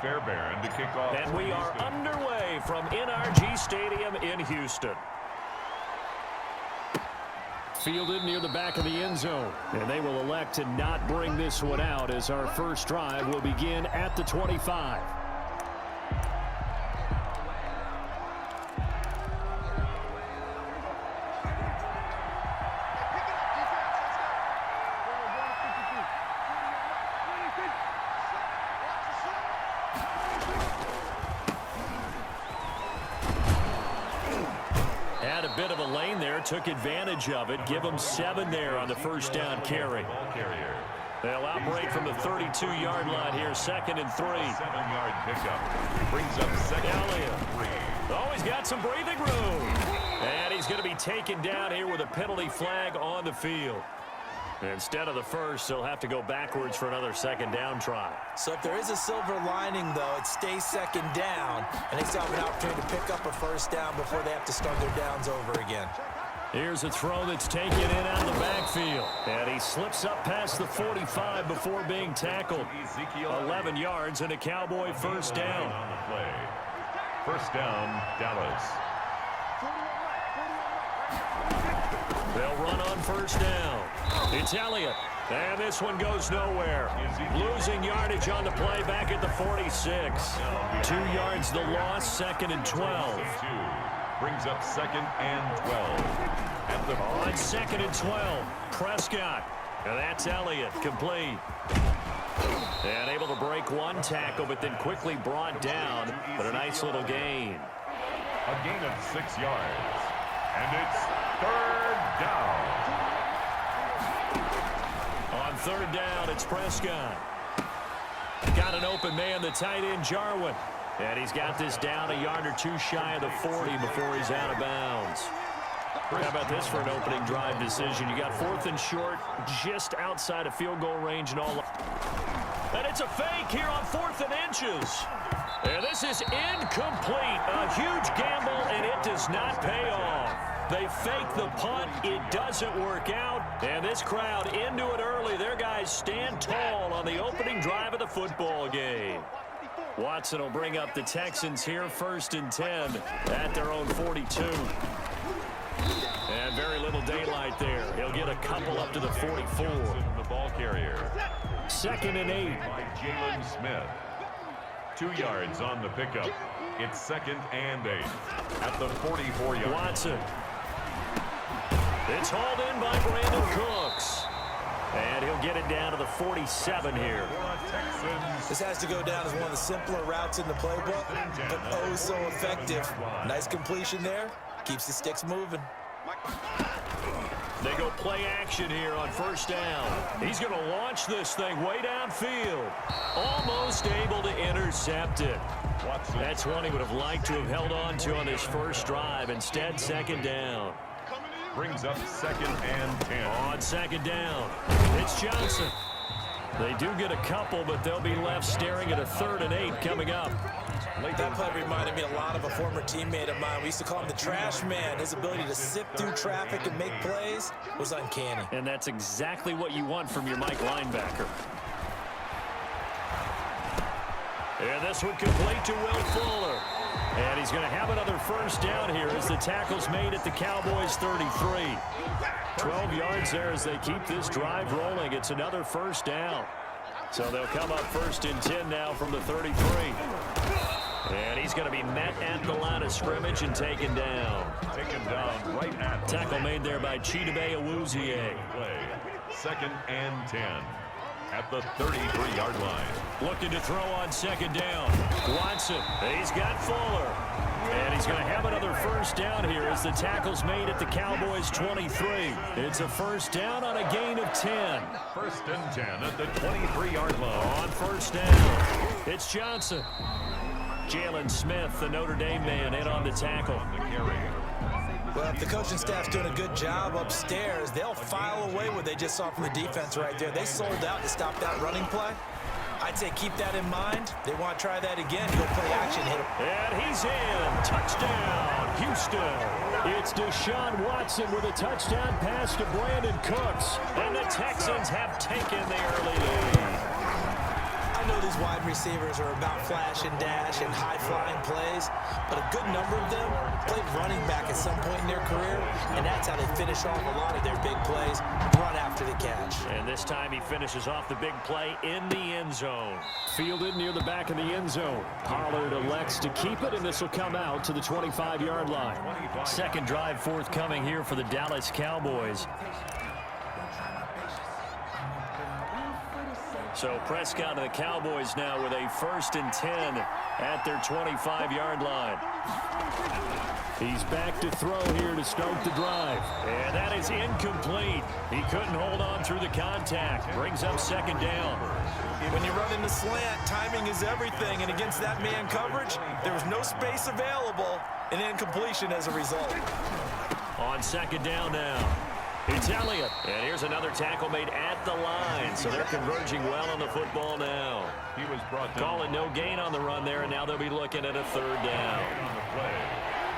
Fairbairn to kick off. And we are underway from NRG Stadium in Houston. Fielded near the back of the end zone. And they will elect to not bring this one out as our first drive will begin at the 25. Had a bit of a lane there, took advantage of it. Give them 7 there on the first down carry. They'll outbreak from the 32-yard line here, 2nd and 3. 7-yard pickup. Brings up 2nd and 3. Oh, he's got some breathing room. And he's going to be taken down here with a penalty flag on the field. Instead of the first, he'll have to go backwards for another 2nd down try. So if there is a silver lining, though, it stays 2nd down, and they still have an opportunity to pick up a first down before they have to start their downs over again. Here's a throw that's taken in out of the backfield. And he slips up past the 45 before being tackled. 11 yards and a Cowboy first down. On the play. First down, Dallas. They'll run on first down. It's Elliott. And this one goes nowhere. Losing yardage on the play back at the 46. 2 yards the loss, 2nd and 12. Brings up 2nd and 12. On 2nd and 12, Prescott. And that's Elliott, complete. And able to break one tackle, but then quickly brought down. But a nice little gain. A gain of 6 yards. And it's 3rd down. On 3rd down, it's Prescott. Got an open man, the tight end, Jarwin. And he's got this down a yard or 2 shy of the 40 before he's out of bounds. How about this for an opening drive decision? You got 4th and short, just outside of field goal range and all. And it's a fake here on 4th and inches. And this is incomplete. A huge gamble, and it does not pay off. They fake the punt. It doesn't work out. And this crowd into it early. Their guys stand tall on the opening drive of the football game. Watson will bring up the Texans here, 1st and 10 at their own 42. And very little daylight there. He'll get a couple up to the 44. The ball carrier. 2nd and 8. By Jalen Smith. 2 yards on the pickup. It's 2nd and 8 at the 44-yard. Watson. It's hauled in by Brandon Cooks. And he'll get it down to the 47 here. This has to go down as one of the simpler routes in the playbook, but oh so effective. Nice completion there. Keeps the sticks moving. They go play action here on 1st down. He's going to launch this thing way downfield. Almost able to intercept it. That's one he would have liked to have held on to on his first drive. Instead, 2nd down. Brings up 2nd and 10. On 2nd down, it's Johnson. They do get a couple, but they'll be left staring at a 3rd and 8 coming up. That play reminded me a lot of a former teammate of mine. We used to call him the trash man. His ability to sift through traffic and make plays was uncanny. And that's exactly what you want from your Mike linebacker. And this one complete to Will Fuller. And he's going to have another first down here as the tackle's made at the Cowboys' 33. 12 yards there as they keep this drive rolling. It's another first down. So they'll come up 1st and 10 now from the 33. And he's going to be met at the line of scrimmage and taken down. Taken down right at the tackle made there by Chidobe Awuzie. 2nd and 10 at the 33-yard line. Looking to throw on 2nd down. Watson, he's got Fuller. And he's going to have another first down here as the tackle's made at the Cowboys' 23. It's a first down on a gain of 10. 1st and 10 at the 23-yard line. On 1st down, it's Johnson. Jalen Smith, the Notre Dame man, in on the tackle. Well, if the coaching staff's doing a good job upstairs, they'll file away what they just saw from the defense right there. They sold out to stop that running play. I'd say keep that in mind. They want to try that again. Go play action, hit him. And he's in. Touchdown, Houston. It's Deshaun Watson with a touchdown pass to Brandon Cooks. And the Texans have taken the early lead. I I know these wide receivers are about flash and dash and high-flying plays, but a good number of them played running back at some point in their career, and that's how they finish off a lot of their big plays, run after the catch. And this time he finishes off the big play in the end zone. Fielded near the back of the end zone. Pollard elects to keep it, and this will come out to the 25-yard line. Second drive forthcoming here for the Dallas Cowboys. So Prescott and the Cowboys now with a 1st and 10 at their 25-yard line. He's back to throw here to start the drive. And that is incomplete. He couldn't hold on through the contact. Brings up 2nd down. When you run in the slant, timing is everything. And against that man coverage, there was no space available, and incompletion as a result. On 2nd down now. It's Elliott. And here's another tackle made at the line. So they're converging well on the football now. He was brought down. Calling no gain on the run there, and now they'll be looking at a 3rd down. On the play.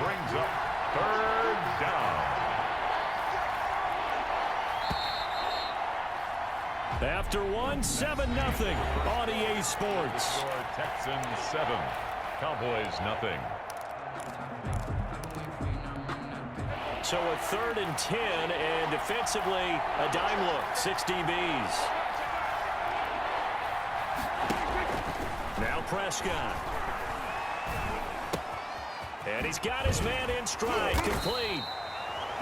Brings up 3rd down. After 7-0 on EA Sports. Texans 7, Cowboys nothing. So a 3rd and 10, and defensively a dime look, 6 DBs. Now Prescott. And he's got his man in stride, complete.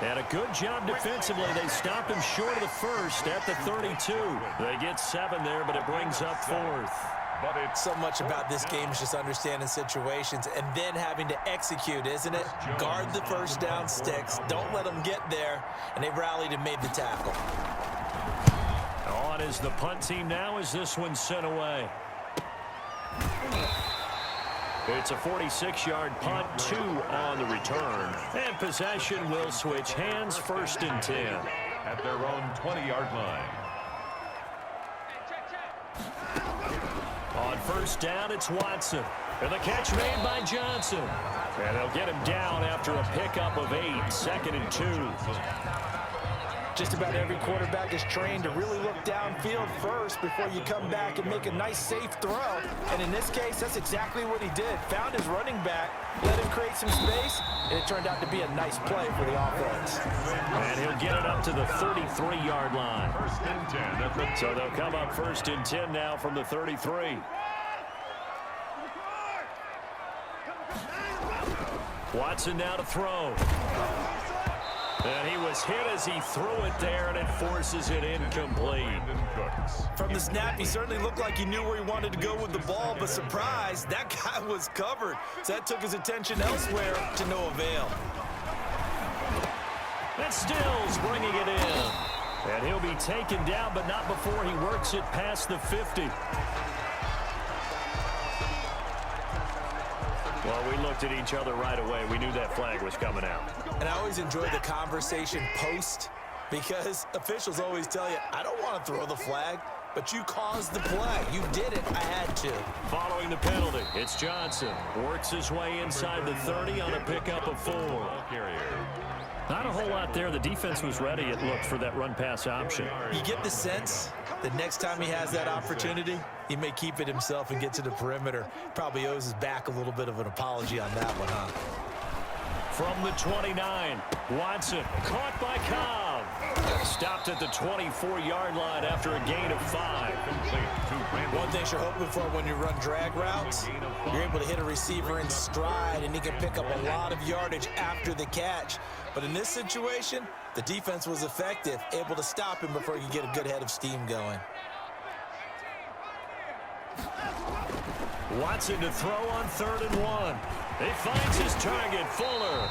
And a good job defensively. They stop him short of the 1st at the 32. They get 7 there, but it brings up 4th. But it's so much about this game is just understanding situations and then having to execute, isn't it? Guard the 1st down sticks. Don't let them get there. And they rallied and made the tackle. On is the punt team now as this one's sent away. It's a 46-yard punt, 2 on the return. And possession will switch hands, 1st and 10. At their own 20-yard line. On 1st down, it's Watson. And the catch made by Johnson. And they'll get him down after a pickup of 8, 2nd and 2. Just about every quarterback is trained to really look downfield first before you come back and make a nice, safe throw. And in this case, that's exactly what he did. Found his running back, let him create some space, and it turned out to be a nice play for the offense. And he'll get it up to the 33-yard line. 1st and 10. So they'll come up 1st and 10 now from the 33. Watson now to throw. And he was hit as he threw it there, and it forces it incomplete. From the snap, he certainly looked like he knew where he wanted to go with the ball, but surprise, that guy was covered. So that took his attention elsewhere to no avail. And Stills bringing it in. And he'll be taken down, but not before he works it past the 50. Well, we looked at each other right away. We knew that flag was coming out. And I always enjoy the conversation post because officials always tell you, I don't want to throw the flag, but you caused the play. You did it. I had to. Following the penalty, it's Johnson. Works his way inside the 30 on a pickup of 4. Not a whole lot there. The defense was ready, it looked, for that run-pass option. You get the sense that next time he has that opportunity, he may keep it himself and get to the perimeter. Probably owes his back a little bit of an apology on that one, huh? From the 29, Watson caught by Cobb. Stopped at the 24-yard line after a gain of 5. One thing you're hoping for when you run drag routes, you're able to hit a receiver in stride, and he can pick up a lot of yardage after the catch. But in this situation, the defense was effective, able to stop him before you get a good head of steam going. Watson to throw on 3rd and 1. He finds his target, Fuller.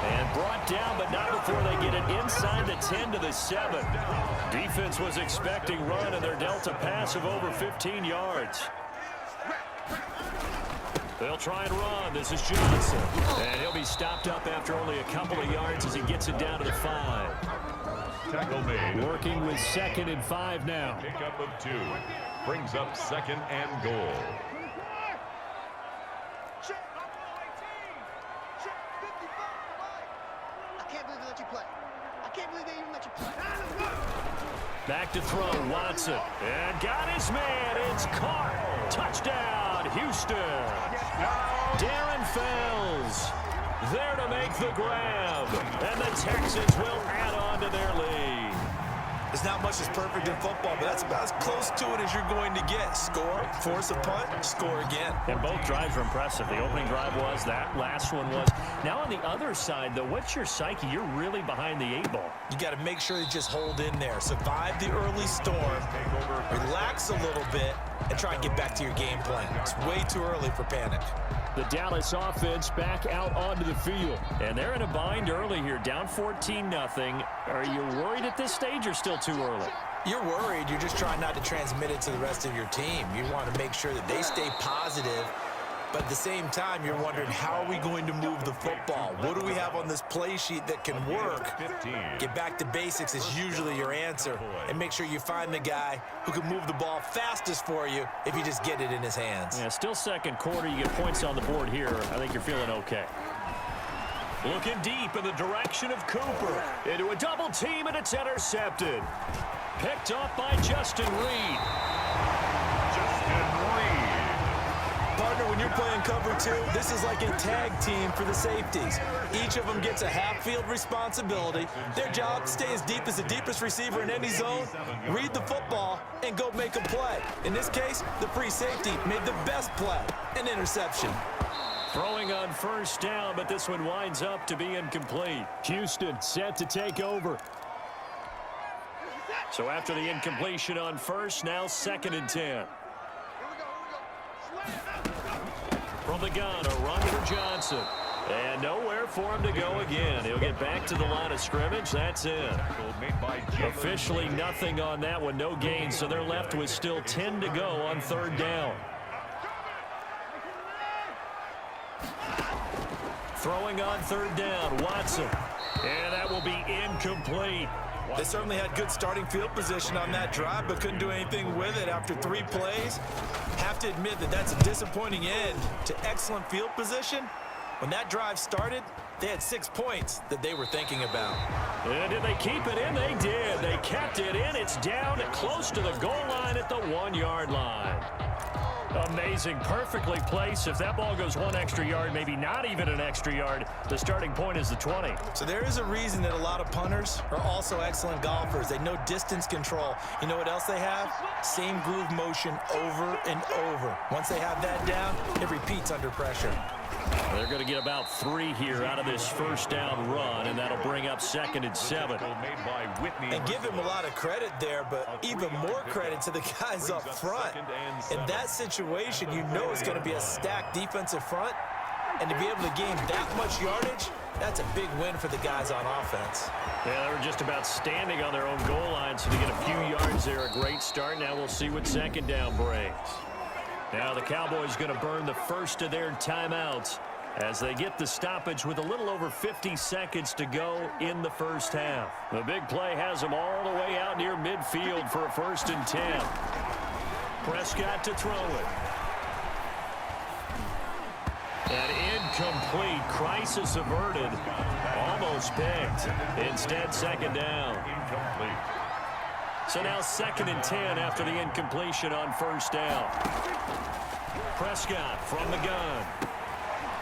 And brought down, but not before they get it inside the 10 to the 7. Defense was expecting run, and they're dealt a pass of over 15 yards. They'll try and run. This is Johnson. And he'll be stopped up after only a couple of yards as he gets it down to the 5. Tackle made. Working with 2nd and 5 now. Pickup of 2. Brings up 2nd and goal. Back to throw, Watson. And got his man. It's caught. Touchdown, Houston. Darren Fells there to make the grab. And the Texans will add on to their lead. There's not much that's perfect in football, but that's about as close to it as you're going to get. Score, force a punt, score again. And both drives were impressive. The opening drive was, that last one was. Now on the other side, though, what's your psyche? You're really behind the 8-ball. You got to make sure you just hold in there. Survive the early storm, relax a little bit, and try and get back to your game plan. It's way too early for panic. The Dallas offense back out onto the field. And they're in a bind early here, down 14-0. Are you worried at this stage or still too early? You're worried. You're just trying not to transmit it to the rest of your team. You want to make sure that they stay positive. But at the same time, you're wondering, how are we going to move the football? What do we have on this play sheet that can work? Get back to basics is usually your answer. And make sure you find the guy who can move the ball fastest for you if you just get it in his hands. Yeah, still second quarter. You get points on the board here. I think you're feeling okay. Looking deep in the direction of Cooper. Into a double team, and it's intercepted. Picked off by Justin Reed. Partner, when you're playing cover 2, this is like a tag team for the safeties. Each of them gets a half-field responsibility. Their job, stay as deep as the deepest receiver in any zone, read the football, and go make a play. In this case, the free safety made the best play, an interception. Throwing on first down, but this one winds up to be incomplete. Houston set to take over. So after the incompletion on first, now 2nd and 10. From the gun, a run for Johnson. And nowhere for him to go again. He'll get back to the line of scrimmage. That's it. Officially nothing on that one. No gain, so they're left with still 10 to go on 3rd down. Throwing on 3rd down, Watson. And that will be incomplete. They certainly had good starting field position on that drive, but couldn't do anything with it after 3 plays. Have to admit that that's a disappointing end to excellent field position. When that drive started, they had 6 points that they were thinking about. And did they keep it in? They did. They kept it in. It's down close to the goal line at the 1-yard line. Amazing, perfectly placed. If that ball goes 1 extra yard, maybe not even an extra yard, the starting point is the 20. So there is a reason that a lot of punters are also excellent golfers. They know distance control. You know what else they have? Same groove motion over and over. Once they have that down, it repeats under pressure. They're going to get about 3 here out of this first down run, and that'll bring up 2nd and 7. And give him a lot of credit there, but even more credit to the guys up front. In that situation, you know it's going to be a stacked defensive front, and to be able to gain that much yardage, that's a big win for the guys on offense. Yeah, they were just about standing on their own goal line, so to get a few yards there, a great start. Now we'll see what 2nd down brings. Now the Cowboys going to burn the first of their timeouts as they get the stoppage with a little over 50 seconds to go in the first half. The big play has them all the way out near midfield for a 1st and 10. Prescott to throw it. And incomplete. Crisis averted. Almost picked. Instead, 2nd down. Incomplete. So now 2nd and 10 after the incompletion on 1st down. Prescott from the gun.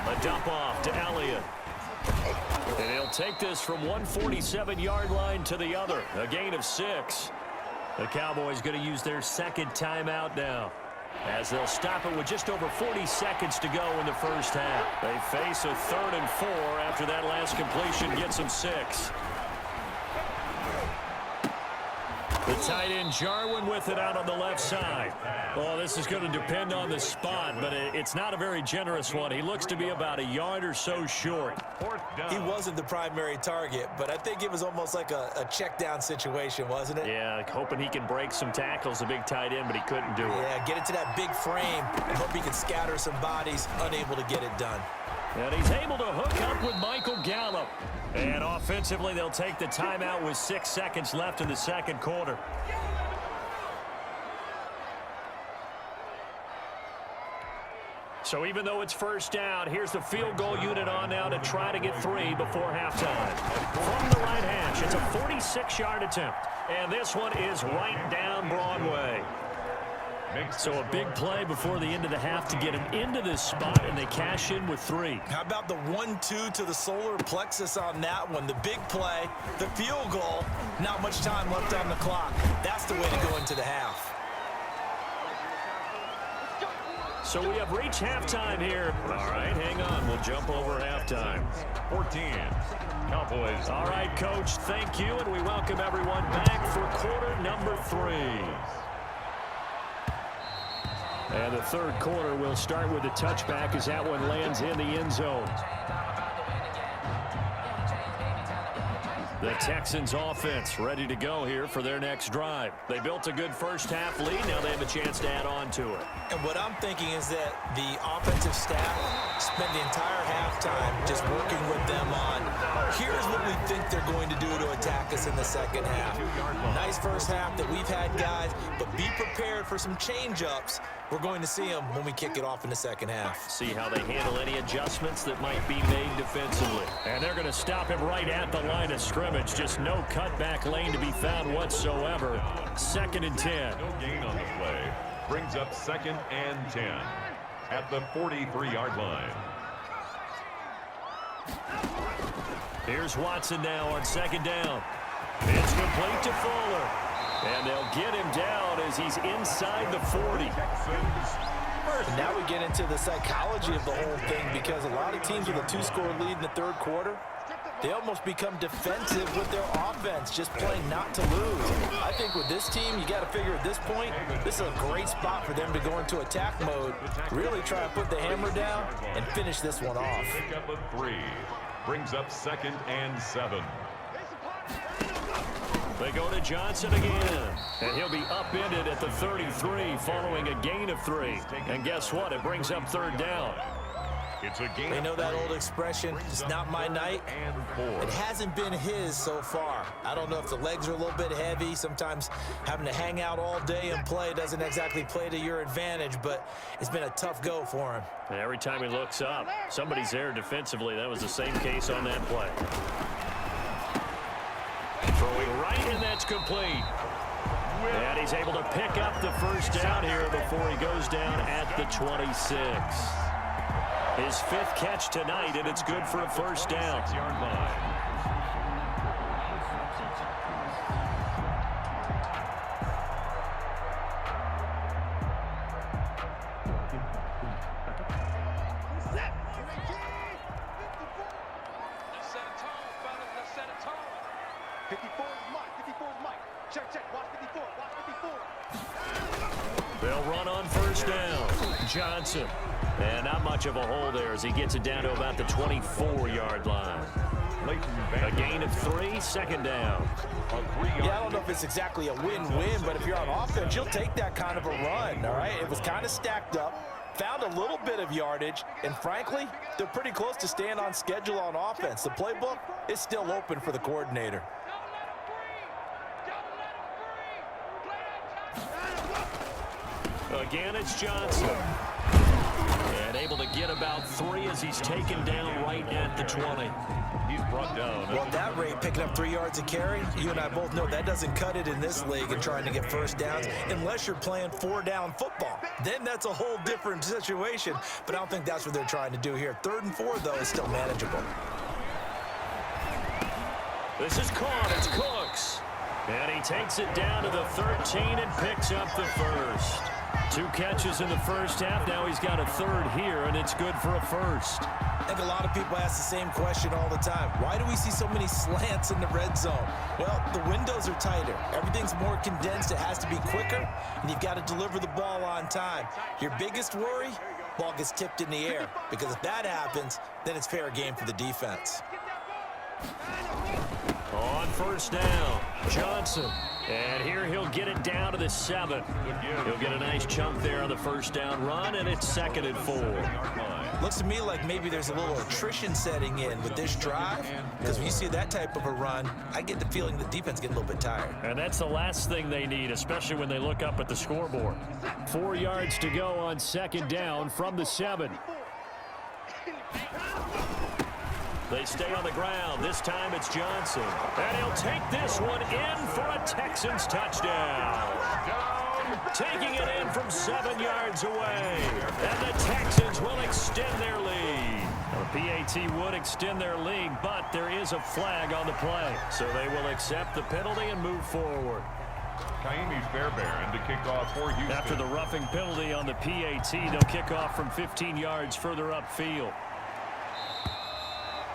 A dump off to Elliott. And he'll take this from 147-yard line to the other. A gain of 6. The Cowboys going to use their 2nd timeout now, as they'll stop it with just over 40 seconds to go in the first half. They face a 3rd and 4 after that last completion gets them 6. The tight end Jarwin with it out on the left side. Well, this is going to depend on the spot, but it's not a very generous one. He looks to be about a yard or so short. He wasn't the primary target, but I think it was almost like a check down situation, wasn't it? Yeah, hoping he can break some tackles, a big tight end, but he couldn't do it. Yeah, get it to that big frame and hope he can scatter some bodies, unable to get it done. And he's able to hook up with Michael Gallup. And offensively, they'll take the timeout with 6 seconds left in the 2nd quarter. So even though it's 1st down, here's the field goal unit on now to try to get 3 before halftime. From the right hash, it's a 46-yard attempt. And this one is right down Broadway. So a big play before the end of the half to get him into this spot, and they cash in with 3. How about the 1-2 to the solar plexus on that one? The big play, the field goal, not much time left on the clock. That's the way to go into the half. So we have reached halftime here. All right, hang on. We'll jump over halftime. 14. Cowboys. All right, Coach, thank you, and we welcome everyone back for quarter number 3. And the third quarter will start with a touchback as that one lands in the end zone. The Texans offense ready to go here for their next drive. They built a good first half lead. Now they have a chance to add on to it. And what I'm thinking is that the offensive staff spent the entire halftime just working with them on, here's what we think they're going to do to attack us in the second half. Nice first half that we've had, guys, but be prepared for some change-ups. We're going to see them when we kick it off in the second half. See how they handle any adjustments that might be made defensively. And they're going to stop him right at the line of scrimmage. Just no cutback lane to be found whatsoever. 2nd and 10. No gain on the play. Brings up 2nd and 10 at the 43-yard line. Here's Watson now on 2nd down. It's complete to Fuller. And they'll get him down as he's inside the 40. And now we get into the psychology of the whole thing, because a lot of teams with a 2-score lead in the third quarter, they almost become defensive with their offense, just playing not to lose. I think with this team, you got to figure at this point, this is a great spot for them to go into attack mode, really try to put the hammer down and finish this one off. Pick up a 3. Brings up 2nd and 7. They go to Johnson again, and he'll be upended at the 33 following a gain of 3. And guess what? It brings up 3rd down. It's a gain. They know that old expression, it's not my night. And 4. It hasn't been his so far. I don't know if the legs are a little bit heavy. Sometimes having to hang out all day and play doesn't exactly play to your advantage, but it's been a tough go for him. And every time he looks up, somebody's there defensively. That was the same case on that play. Throwing right, and that's complete. And he's able to pick up the first down here before he goes down at the 26. His 5th catch tonight, and it's good for a first down. 6-yard line. They'll run on first down. Johnson. And not much of a hole there as he gets it down to about the 24-yard line. A gain of 3, 2nd down. Yeah, I don't know if it's exactly a win-win, but if you're on offense, you'll take that kind of a run, all right? It was kind of stacked up, found a little bit of yardage, and frankly, they're pretty close to staying on schedule on offense. The playbook is still open for the coordinator. Again, it's Johnson. And able to get about 3 as he's taken down right at the 20. He's brought down. Well, at that rate, picking up 3 yards a carry, you and I both know that doesn't cut it in this league and trying to get first downs unless you're playing 4-down football. Then that's a whole different situation, but I don't think that's what they're trying to do here. 3rd and 4, though, is still manageable. This is caught. It's Cooks. And he takes it down to the 13 and picks up the first. 2 catches in the first half. Now he's got a 3rd here, and it's good for a first. I think a lot of people ask the same question all the time. Why do we see so many slants in the red zone? Well, the windows are tighter. Everything's more condensed. It has to be quicker, and you've got to deliver the ball on time. Your biggest worry, ball gets tipped in the air, because if that happens, then it's fair game for the defense. On first down, Johnson. And here he'll get it down to the 7. He'll get a nice chunk there on the first down run, and it's 2nd and 4. Looks to me like maybe there's a little attrition setting in with this drive, because when you see that type of a run, I get the feeling the defense get a little bit tired. And that's the last thing they need, especially when they look up at the scoreboard. 4 yards to go on 2nd down from the 7. They stay on the ground. This time it's Johnson. And he'll take this one in for a Texans touchdown. Taking it in from 7 yards away. And the Texans will extend their lead. The PAT would extend their lead, but there is a flag on the play. So they will accept the penalty and move forward. Kaimi Fairbairn to kick off for Houston. After the roughing penalty on the PAT, they'll kick off from 15 yards further upfield.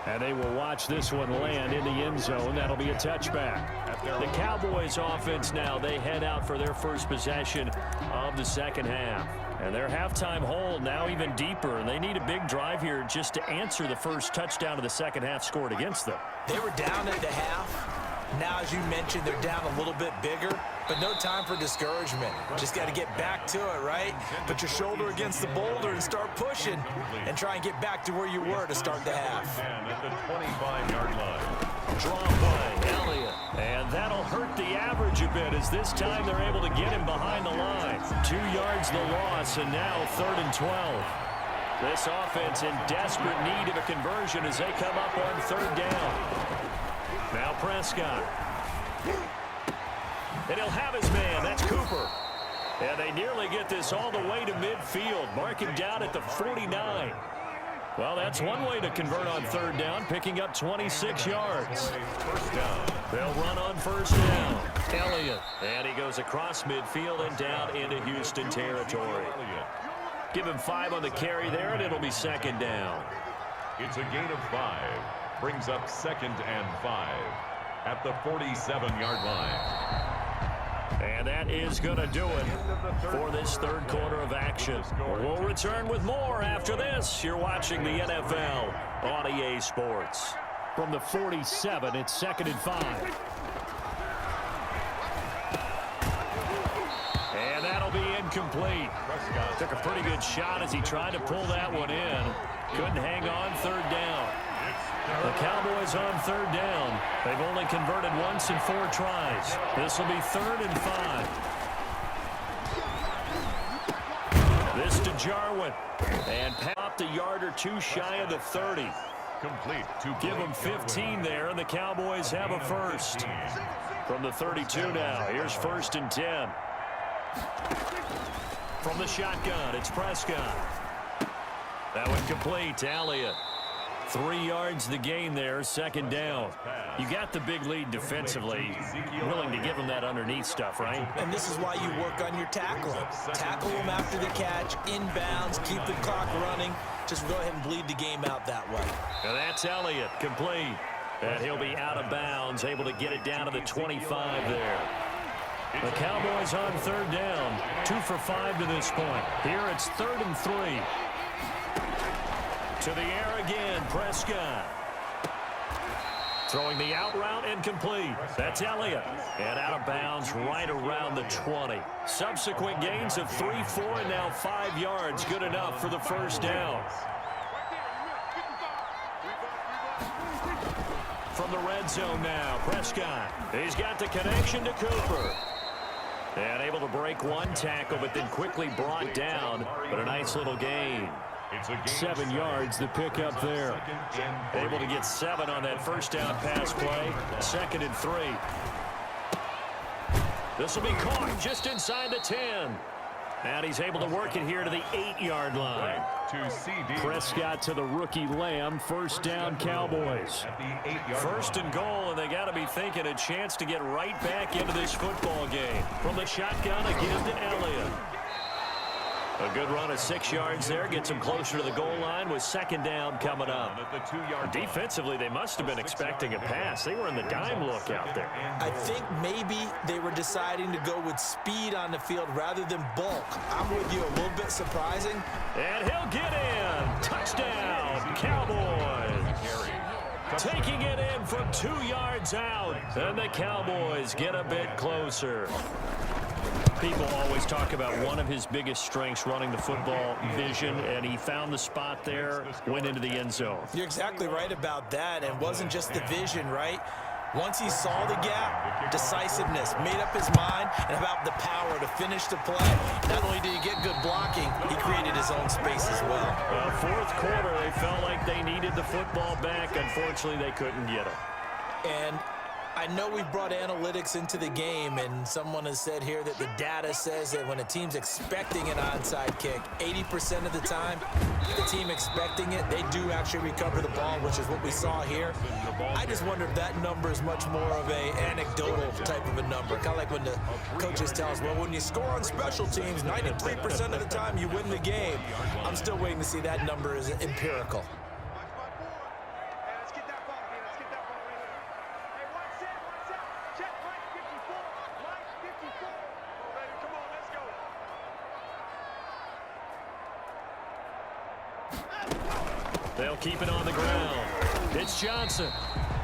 And they will watch this one land in the end zone. That'll be a touchback. The Cowboys offense now, they head out for their first possession of the second half. And their halftime hold now even deeper. And they need a big drive here just to answer the first touchdown of the second half scored against them. They were down at the half. Now, as you mentioned, they're down a little bit bigger, but no time for discouragement. Just got to get back to it, right? Put your shoulder against the boulder and start pushing and try and get back to where you were to start the half. And at the 25-yard line. Draw play, Elliott. And that'll hurt the average a bit as this time they're able to get him behind the line. 2 yards the loss, and now 3rd and 12. This offense in desperate need of a conversion as they come up on 3rd down. Now Prescott. And he'll have his man. That's Cooper. And they nearly get this all the way to midfield. Mark him down at the 49. Well, that's one way to convert on 3rd down, picking up 26 yards. First down. They'll run on 1st down. Elliott. And he goes across midfield and down into Houston territory. Give him 5 on the carry there, and it'll be 2nd down. It's a gain of 5. Brings up 2nd and 5 at the 47-yard line. And that is going to do it for this 3rd quarter of action. We'll return with more after this. You're watching the NFL on EA Sports. From the 47, it's 2nd and 5. And that'll be incomplete. Took a pretty good shot as he tried to pull that one in. Couldn't hang on 3rd down. The Cowboys on 3rd down. They've only converted once in 4 tries. This will be 3rd and 5. This to Jarwin. And popped a yard or 2 shy of the 30. Complete. Give them 15 there, and the Cowboys have a first. From the 32 now, here's 1st and 10. From the shotgun, it's Prescott. That one complete to Elliott. 3 yards the gain there, 2nd down. You got the big lead defensively. Willing to give them that underneath stuff, right? And this is why you work on your tackling. Tackle them after the catch, inbounds, keep the clock running. Just go ahead and bleed the game out that way. And that's Elliott, complete. And he'll be out of bounds, able to get it down to the 25 there. The Cowboys on 3rd down, 2 for 5 to this point. Here it's 3rd and 3. To the air again, Prescott. Throwing the out route incomplete. That's Elliott. And out of bounds right around the 20. Subsequent gains of 3, 4, and now 5 yards. Good enough for the 1st down. From the red zone now, Prescott. He's got the connection to Cooper. And able to break 1 tackle, but then quickly brought down. But a nice little gain. 7 yards the pick up there. Able to get 7 on that 1st down pass play. 2nd and 3. This will be caught just inside the 10. And he's able to work it here to the 8-yard line. Prescott to the rookie Lamb. 1st down Cowboys. 1st and goal, and they got to be thinking a chance to get right back into this football game. From the shotgun again to Elliott. A good run of 6 yards there. Gets them closer to the goal line with 2nd down coming up. Defensively, they must have been expecting a pass. They were in the dime look out there. I think maybe they were deciding to go with speed on the field rather than bulk. I'm with you. A little bit surprising. And he'll get in. Touchdown, Cowboys. Taking it in from 2 yards out. And the Cowboys get a bit closer. People always talk about one of his biggest strengths running the football, vision, and he found the spot there, went into the end zone. You're exactly right about that, and it wasn't just the vision, right? Once he saw the gap, decisiveness, made up his mind, and about the power to finish the play. Not only did he get good blocking, he created his own space as well. Well, 4th quarter, they felt like they needed the football back. Unfortunately, they couldn't get it. And I know we've brought analytics into the game, and someone has said here that the data says that when a team's expecting an onside kick, 80% of the time, the team expecting it, they do actually recover the ball, which is what we saw here. I just wonder if that number is much more of a anecdotal type of a number. Kind of like when the coaches tell us, well, when you score on special teams, 93% of the time you win the game. I'm still waiting to see that number is empirical. They'll keep it on the ground. It's Johnson.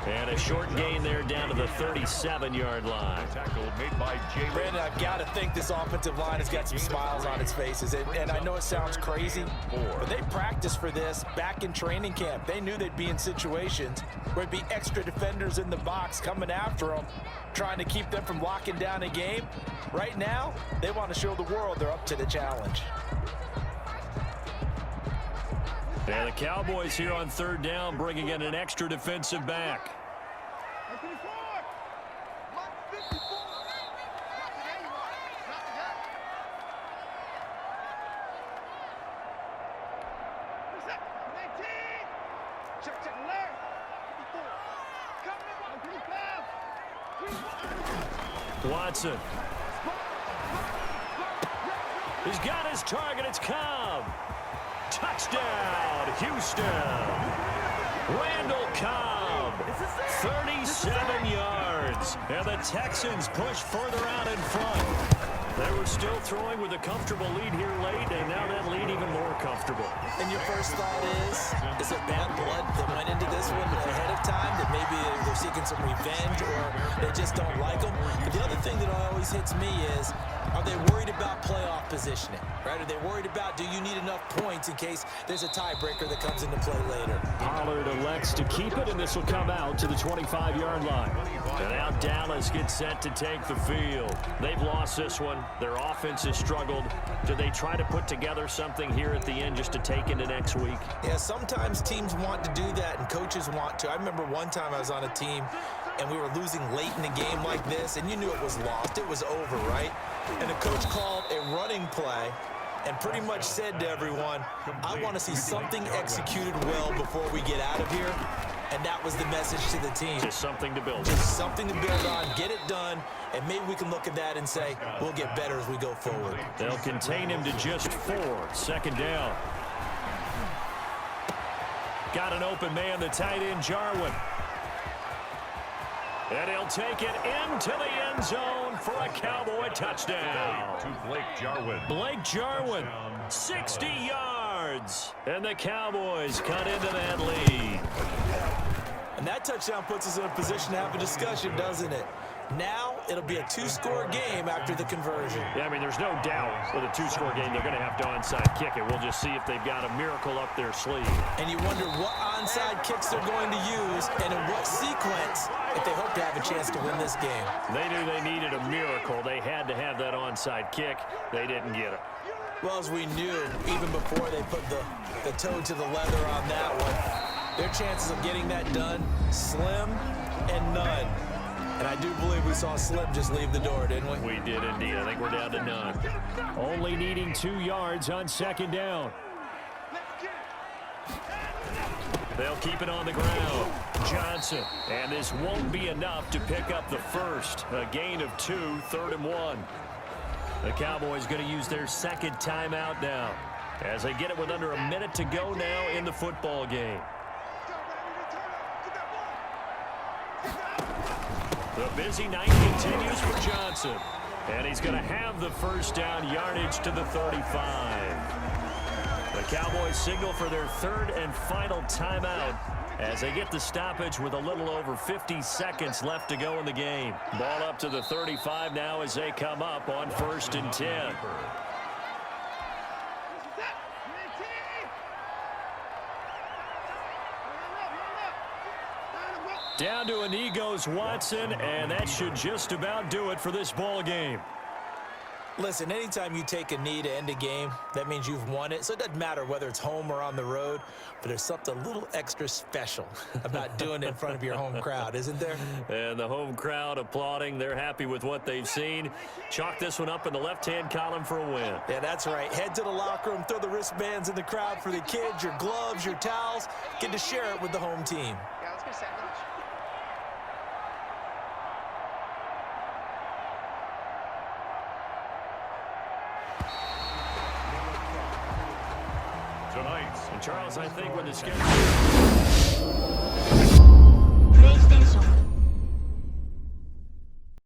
And a short gain there down to the 37-yard line. Tackle made by Brandon, I've got to think this offensive line has got some smiles on its faces. And I know it sounds crazy, but they practiced for this back in training camp. They knew they'd be in situations where there'd be extra defenders in the box coming after them, trying to keep them from locking down a game. Right now, they want to show the world they're up to the challenge. And the Cowboys here on third down, bringing in an extra defensive back. Watson. He's got his target. It's Cobb. Touchdown, Houston. Randall Cobb, 37 yards. And the Texans push further out in front. They were still throwing with a comfortable lead here late, and now that lead even more comfortable. And your first thought is it bad blood that went into this one ahead of time, that maybe they're seeking some revenge or they just don't like them? But the other thing that always hits me is, are they worried about playoff positioning, right? Are they worried about, do you need enough points in case there's a tiebreaker that comes into play later? Pollard elects to keep it, and this will come out to the 25-yard line. And now Dallas gets set to take the field. They've lost this one. Their offense has struggled. Do they try to put together something here at the end just to take into next week? Yeah, sometimes teams want to do that, and coaches want to. I remember one time I was on a team, and we were losing late in the game like this, and you knew it was lost. It was over, right? And the coach called a running play and pretty much said to everyone, I want to see something executed well before we get out of here. And that was the message to the team. Just something to build on. Just something to build on, get it done, and maybe we can look at that and say, we'll get better as we go forward. They'll contain him to just 4. Second down. Got an open man, the tight end, Jarwin. And he'll take it into the end zone for a Cowboy touchdown. To Blake Jarwin. Blake Jarwin, 60 yards. And the Cowboys cut into that lead. And that touchdown puts us in a position to have a discussion, doesn't it? Now it'll be a 2-score game after the conversion. Yeah, I mean, there's no doubt with a 2-score game they're going to have to onside kick it. We'll just see if they've got a miracle up their sleeve. And you wonder what onside kicks they're going to use and in what sequence if they hope to have a chance to win this game. They knew they needed a miracle. They had to have that onside kick. They didn't get it. Well, as we knew, even before they put the toe to the leather on that one, their chances of getting that done, slim and none. And I do believe we saw Slim just leave the door, didn't we? We did indeed. I think we're down to none. Only needing 2 yards on second down. They'll keep it on the ground. Johnson. And this won't be enough to pick up the first. A gain of 2, 3rd and 1. The Cowboys going to use their second timeout now as they get it with under a minute to go now in the football game. The busy night continues for Johnson. And he's going to have the first down, yardage to the 35. The Cowboys signal for their 3rd and final timeout as they get the stoppage with a little over 50 seconds left to go in the game. Ball up to the 35 now as they come up on 1st and 10. Down to a knee goes Watson, and that should just about do it for this ball game. Listen, anytime you take a knee to end a game, that means you've won it. So it doesn't matter whether it's home or on the road, but there's something a little extra special about doing it in front of your home crowd, isn't there? And the home crowd applauding. They're happy with what they've seen. Chalk this one up in the left-hand column for a win. Yeah, that's right. Head to the locker room, throw the wristbands in the crowd for the kids, your gloves, your towels. Get to share it with the home team. Yeah, let's go sandwich. Tonight's And Charles, I think when the schedule